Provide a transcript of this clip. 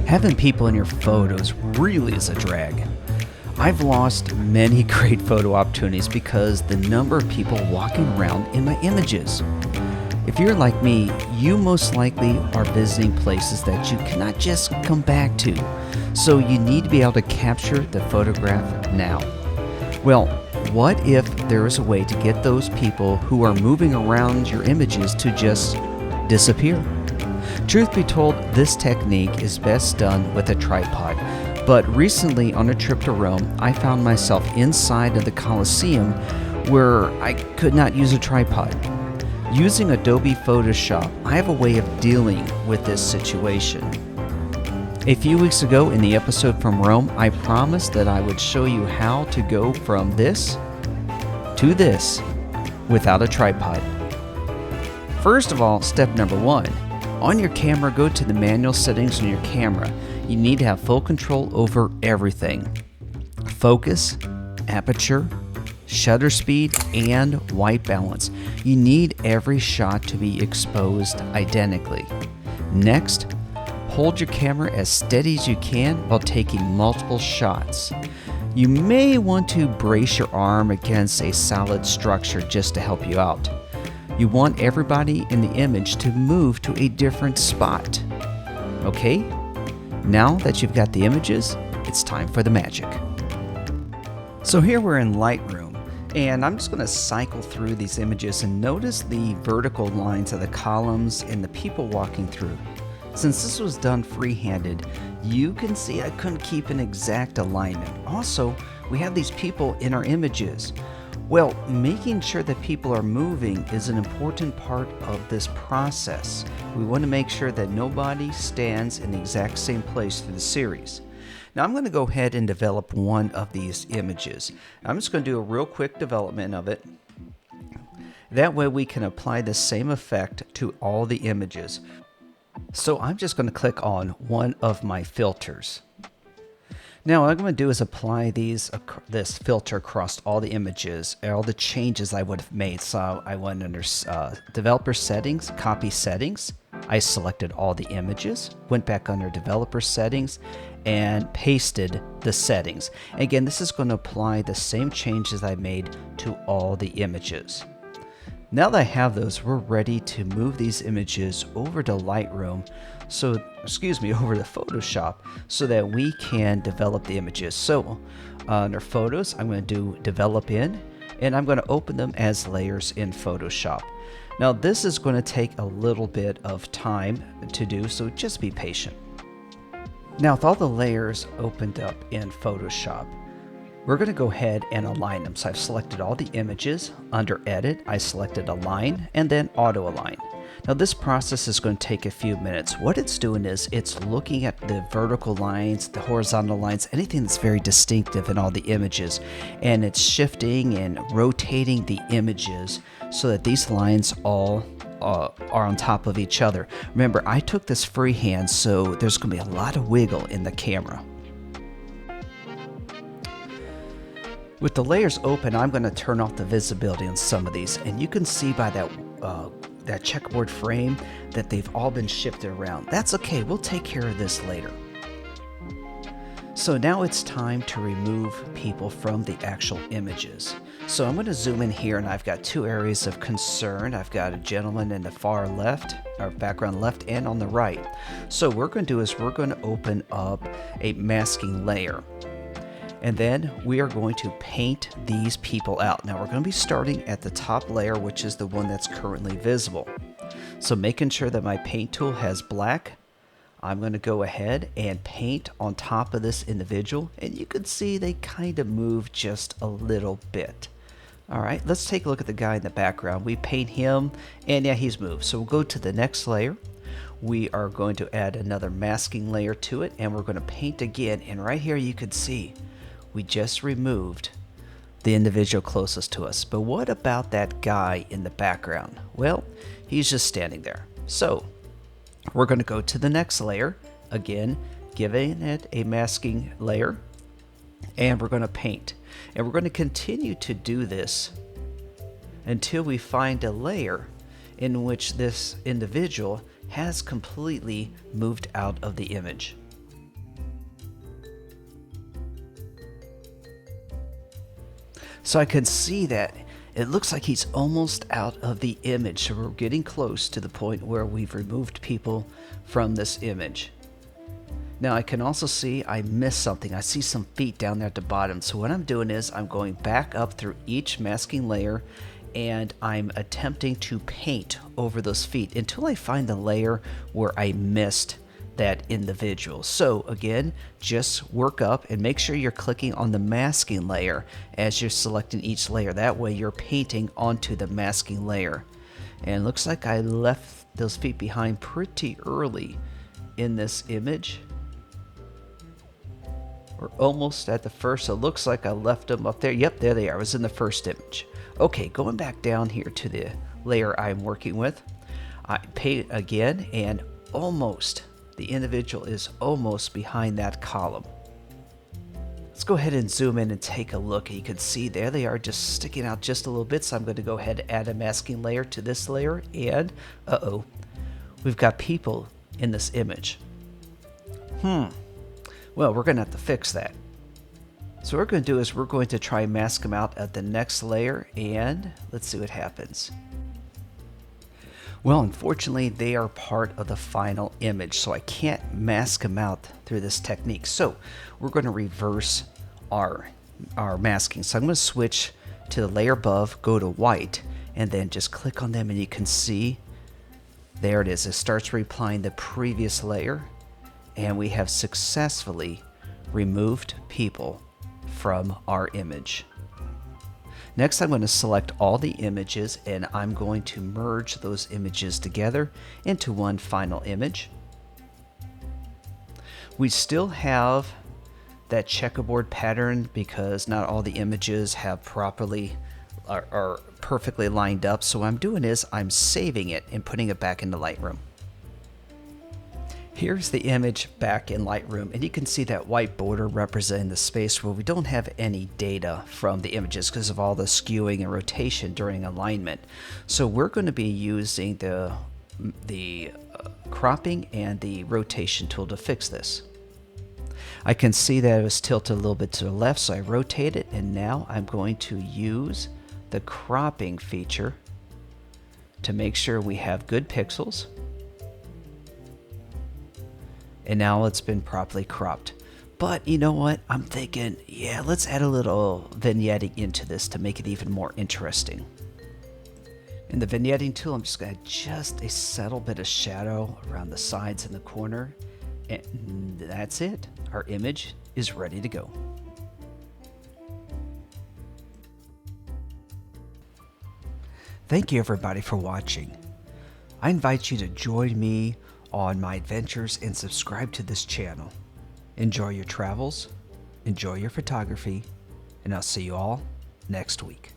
Having people in your photos really is a drag. I've lost many great photo opportunities because the number of people walking around in my images. If you're like me, you most likely are visiting places that you cannot just come back to, so you need to be able to capture the photograph now. Well, what if there is a way to get those people who are moving around your images to just disappear? Truth be told, this technique is best done with a tripod, but recently on a trip to Rome, I found myself inside of the Colosseum where I could not use a tripod. Using Adobe Photoshop, I have a way of dealing with this situation. A few weeks ago in the episode from Rome, I promised that I would show you how to go from this to this without a tripod. First of all, step number 1. On your camera, go to the manual settings on your camera. You need to have full control over everything. Focus, aperture, shutter speed, and white balance. You need every shot to be exposed identically. Next, hold your camera as steady as you can while taking multiple shots. You may want to brace your arm against a solid structure just to help you out. You want everybody in the image to move to a different spot. Okay? Now that you've got the images, it's time for the magic. So here we're in Lightroom, and I'm just going to cycle through these images and notice the vertical lines of the columns and the people walking through. Since this was done freehanded, you can see I couldn't keep an exact alignment. Also, we have these people in our images. Well, making sure that people are moving is an important part of this process. We want to make sure that nobody stands in the exact same place through the series. Now I'm going to go ahead and develop one of these images. I'm just going to do a real quick development of it. That way we can apply the same effect to all the images. So I'm just going to click on one of my filters. Now what I'm going to do is apply this filter across all the images, all the changes I would have made. So I went under Developer Settings, Copy Settings. I selected all the images, went back under Developer Settings, and pasted the settings. Again, this is going to apply the same changes I made to all the images. Now that I have those, we're ready to move these images over to Lightroom, over to Photoshop, so that we can develop the images. So under Photos, I'm going to do Develop In, and I'm going to open them as layers in Photoshop. Now this is going to take a little bit of time to do, so just be patient. Now with all the layers opened up in Photoshop, we're going to go ahead and align them. So I've selected all the images. Under Edit, I selected Align and then Auto Align. Now this process is going to take a few minutes. What it's doing is it's looking at the vertical lines, the horizontal lines, anything that's very distinctive in all the images, and it's shifting and rotating the images so that these lines all are on top of each other. Remember, I took this freehand, so there's going to be a lot of wiggle in the camera. With the layers open, I'm going to turn off the visibility on some of these, and you can see by that checkerboard frame that they've all been shifted around. That's okay, we'll take care of this later. So now it's time to remove people from the actual images. So I'm going to zoom in here, and I've got two areas of concern. I've got a gentleman in the far left, or background left, and on the right. So what we're going to do is we're going to open up a masking layer. And then we are going to paint these people out. Now we're going to be starting at the top layer, which is the one that's currently visible. So making sure that my paint tool has black, I'm going to go ahead and paint on top of this individual. And you can see they kind of move just a little bit. All right, let's take a look at the guy in the background. We paint him, and yeah, he's moved. So we'll go to the next layer. We are going to add another masking layer to it, and we're going to paint again. And right here you can see we just removed the individual closest to us. But what about that guy in the background? Well, he's just standing there. So we're going to go to the next layer, again, giving it a masking layer, and we're going to paint. And we're going to continue to do this until we find a layer in which this individual has completely moved out of the image. So I can see that it looks like he's almost out of the image. So we're getting close to the point where we've removed people from this image. Now I can also see I missed something. I see some feet down there at the bottom. So what I'm doing is I'm going back up through each masking layer and I'm attempting to paint over those feet until I find the layer where I missed that individual. So again, just work up and make sure you're clicking on the masking layer as you're selecting each layer. That way you're painting onto the masking layer. And it looks like I left those feet behind pretty early in this image. We're almost at the first, so it looks like I left them up there. Yep, there they are. I was in the first image. Okay, going back down here to the layer I'm working with, I paint again, and almost, the individual is almost behind that column. Let's go ahead and zoom in and take a look. You can see there they are just sticking out just a little bit, so I'm going to go ahead and add a masking layer to this layer, and uh-oh, we've got people in this image. Well, we're going to have to fix that. So what we're going to do is we're going to try and mask them out at the next layer, and let's see what happens. Well, unfortunately, they are part of the final image, so I can't mask them out through this technique. So we're going to reverse our masking. So I'm going to switch to the layer above, go to white, and then just click on them, and you can see there it is. It starts reapplying the previous layer. And we have successfully removed people from our image. Next, I'm going to select all the images and I'm going to merge those images together into one final image. We still have that checkerboard pattern because not all the images have are perfectly lined up. So what I'm doing is I'm saving it and putting it back into Lightroom. Here's the image back in Lightroom, and you can see that white border representing the space where we don't have any data from the images because of all the skewing and rotation during alignment. So we're going to be using the cropping and the rotation tool to fix this. I can see that it was tilted a little bit to the left, so I rotate it, and now I'm going to use the cropping feature to make sure we have good pixels. And now it's been properly cropped. But you know what? I'm thinking, yeah, let's add a little vignetting into this to make it even more interesting. In the vignetting tool, I'm just going to add just a subtle bit of shadow around the sides and the corner. And that's it. Our image is ready to go. Thank you everybody for watching. I invite you to join me on my adventures and subscribe to this channel. Enjoy your travels, enjoy your photography, and I'll see you all next week.